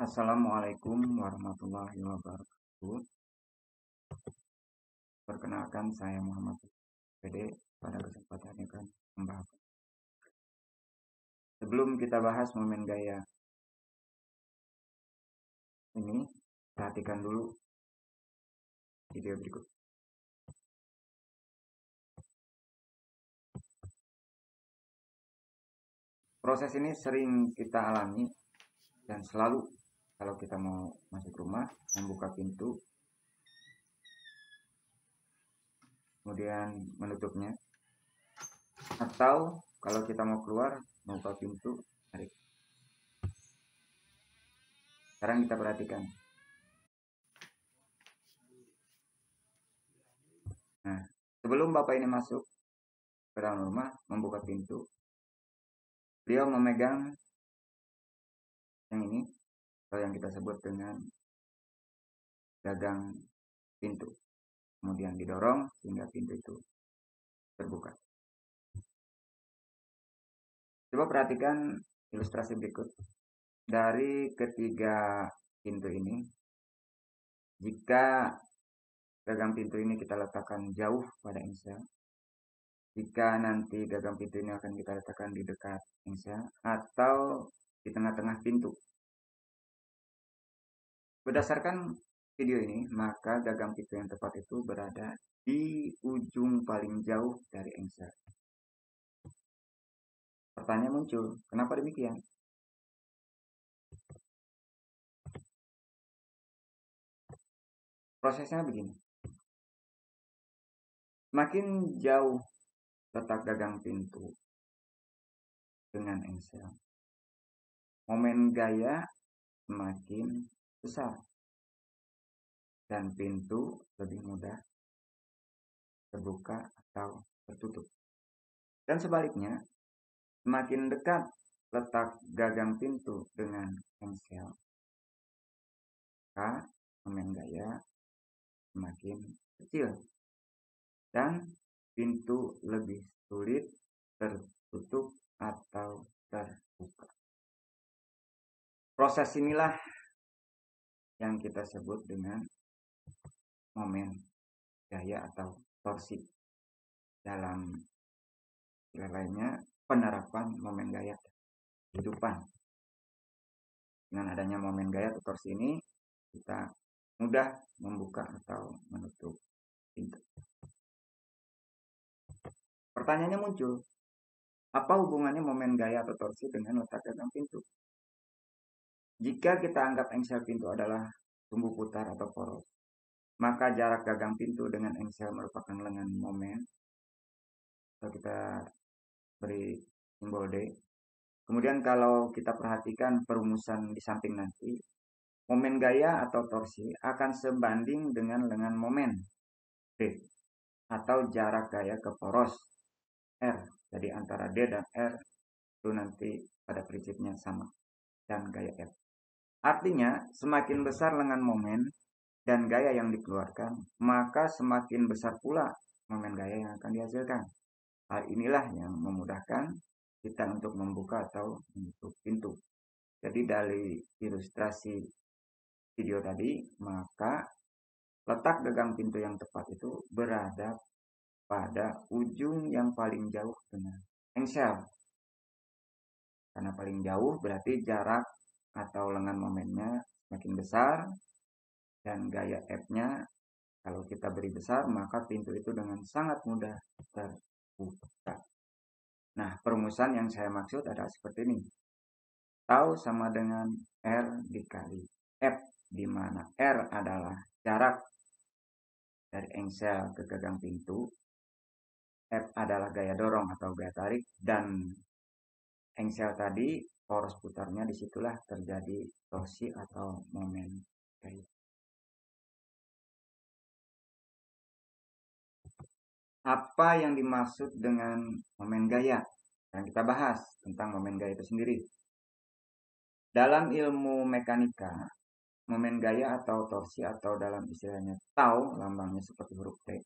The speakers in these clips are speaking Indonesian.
Assalamualaikum warahmatullahi wabarakatuh. Perkenalkan saya Muhammad PD. Pada kesempatan ini akan membahas. Sebelum kita bahas momen gaya ini, perhatikan dulu video berikut. Proses ini sering kita alami dan selalu kalau kita mau masuk rumah, membuka pintu, kemudian menutupnya, atau kalau kita mau keluar, membuka pintu, tarik. Sekarang kita perhatikan. Nah, sebelum Bapak ini masuk ke dalam rumah, membuka pintu, beliau memegang yang ini, atau yang kita sebut dengan gagang pintu. Kemudian didorong sehingga pintu itu terbuka. Coba perhatikan ilustrasi berikut. Dari ketiga pintu ini, jika gagang pintu ini kita letakkan jauh pada engsel, jika nanti gagang pintu ini akan kita letakkan di dekat engsel atau di tengah-tengah pintu. Berdasarkan video ini, maka gagang pintu yang tepat itu berada di ujung paling jauh dari engsel. Pertanyaan muncul, kenapa demikian? Prosesnya begini. Makin jauh letak gagang pintu dengan engsel, momen gaya semakin besar dan pintu lebih mudah terbuka atau tertutup. Dan sebaliknya, semakin dekat letak gagang pintu dengan engsel, maka momen gaya semakin kecil dan pintu lebih sulit tertutup atau terbuka. Proses inilah yang kita sebut dengan momen gaya atau torsi. Dalam istilah lainnya, penerapan momen gaya kehidupan. Dengan adanya momen gaya atau torsi ini, kita mudah membuka atau menutup pintu. Pertanyaannya muncul, apa hubungannya momen gaya atau torsi dengan letak gagang pintu? Jika kita anggap engsel pintu adalah sumbu putar atau poros, maka jarak gagang pintu dengan engsel merupakan lengan momen. Kalau kita beri simbol D. Kemudian kalau kita perhatikan perumusan di samping nanti, momen gaya atau torsi akan sebanding dengan lengan momen D atau jarak gaya ke poros R. Jadi antara D dan R itu nanti pada prinsipnya sama dan gaya F. Artinya semakin besar lengan momen dan gaya yang dikeluarkan, maka semakin besar pula momen gaya yang akan dihasilkan. Hal inilah yang memudahkan kita untuk membuka atau menutup pintu. Jadi dari ilustrasi video tadi, maka letak gagang pintu yang tepat itu berada pada ujung yang paling jauh dengan engsel. Karena paling jauh berarti jarak atau lengan momennya semakin besar dan gaya F-nya kalau kita beri besar maka pintu itu dengan sangat mudah terbuka. Nah, perumusan yang saya maksud adalah seperti ini. Tau sama dengan R dikali F, di mana R adalah jarak dari engsel ke gagang pintu, F adalah gaya dorong atau gaya tarik, dan engsel tadi poros putarnya disitulah terjadi torsi atau momen gaya. Apa yang dimaksud dengan momen gaya? Yang kita bahas tentang momen gaya itu sendiri. Dalam ilmu mekanika, momen gaya atau torsi atau dalam istilahnya tau, lambangnya seperti huruf T,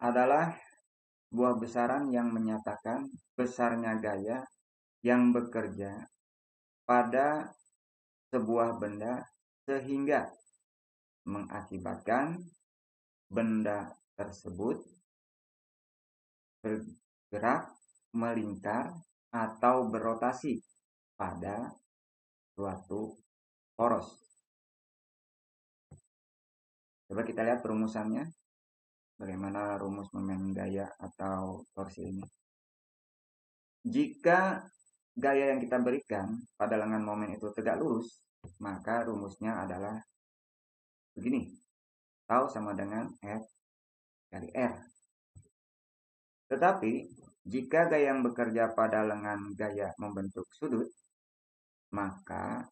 adalah buah besaran yang menyatakan besarnya gaya yang bekerja pada sebuah benda sehingga mengakibatkan benda tersebut bergerak, melingkar, atau berotasi pada suatu poros. Coba kita lihat perumusannya. Bagaimana rumus momen gaya atau torsi ini? Jika gaya yang kita berikan pada lengan momen itu tegak lurus, maka rumusnya adalah begini. Tau sama dengan F kali R. Tetapi, jika gaya yang bekerja pada lengan gaya membentuk sudut, maka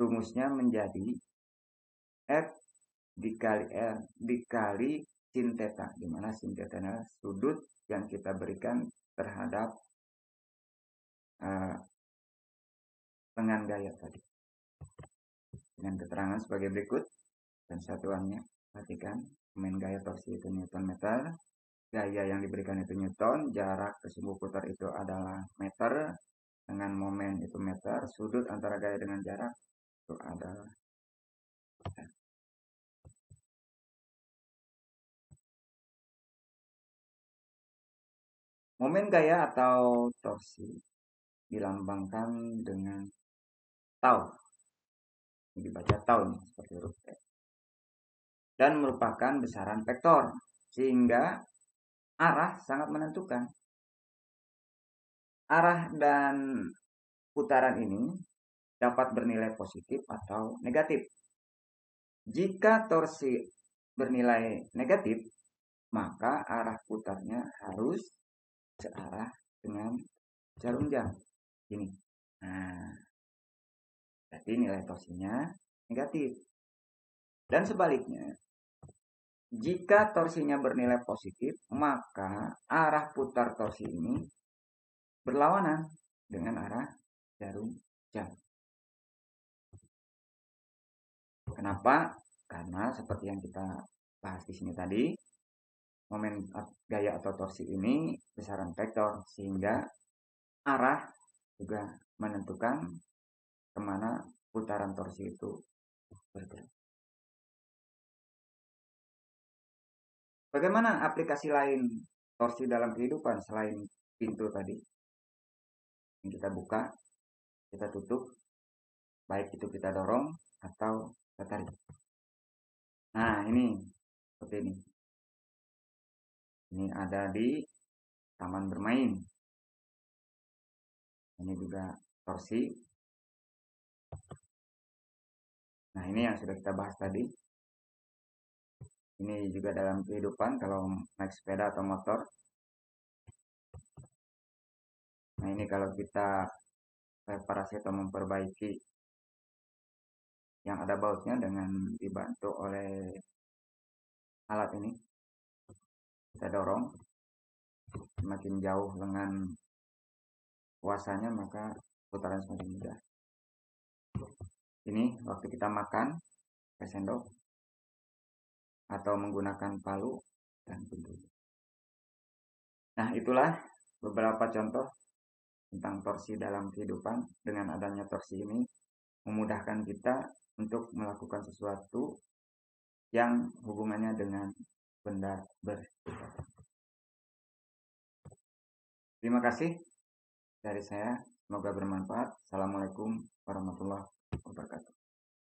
rumusnya menjadi F dikali R dikali sin theta, di mana sin theta adalah sudut yang kita berikan terhadap lengan gaya tadi. Dengan keterangan sebagai berikut dan satuannya. Perhatikan, momen gaya torsi itu Newton meter, gaya yang diberikan itu Newton, jarak ke sumbu putar itu adalah meter, dengan momen itu meter, sudut antara gaya dengan jarak itu adalah meter. Momen gaya atau torsi dilambangkan dengan tau. Ini dibaca tau nih, seperti huruf T. Dan merupakan besaran vektor, sehingga arah sangat menentukan. Arah dan putaran ini dapat bernilai positif atau negatif. Jika torsi bernilai negatif, maka arah putarnya harus searah dengan jarum jam. Ini. Nah, jadi nilai torsinya negatif. Dan sebaliknya, jika torsinya bernilai positif, maka arah putar torsi ini berlawanan dengan arah jarum jam. Kenapa? Karena seperti yang kita bahas di sini tadi, momen gaya atau torsi ini besaran vektor, sehingga arah juga menentukan kemana putaran torsi itu bergerak. Bagaimana aplikasi lain torsi dalam kehidupan selain pintu tadi? Yang kita buka, kita tutup, baik itu kita dorong atau kita tarik. Nah, ini seperti ini. Ini ada di taman bermain. Ini juga torsi. Nah, ini yang sudah kita bahas tadi. Ini juga dalam kehidupan kalau naik sepeda atau motor. Nah, ini kalau kita reparasi atau memperbaiki yang ada bautnya dengan dibantu oleh alat ini. Kita dorong. Semakin jauh lengan kuasanya, maka putaran semakin mudah. Ini waktu kita makan pakai sendok atau menggunakan palu dan pintu. Nah, itulah beberapa contoh tentang torsi dalam kehidupan. Dengan adanya torsi ini memudahkan kita untuk melakukan sesuatu yang hubungannya dengan benda berputar. Terima kasih dari saya, semoga bermanfaat. Assalamualaikum warahmatullahi wabarakatuh.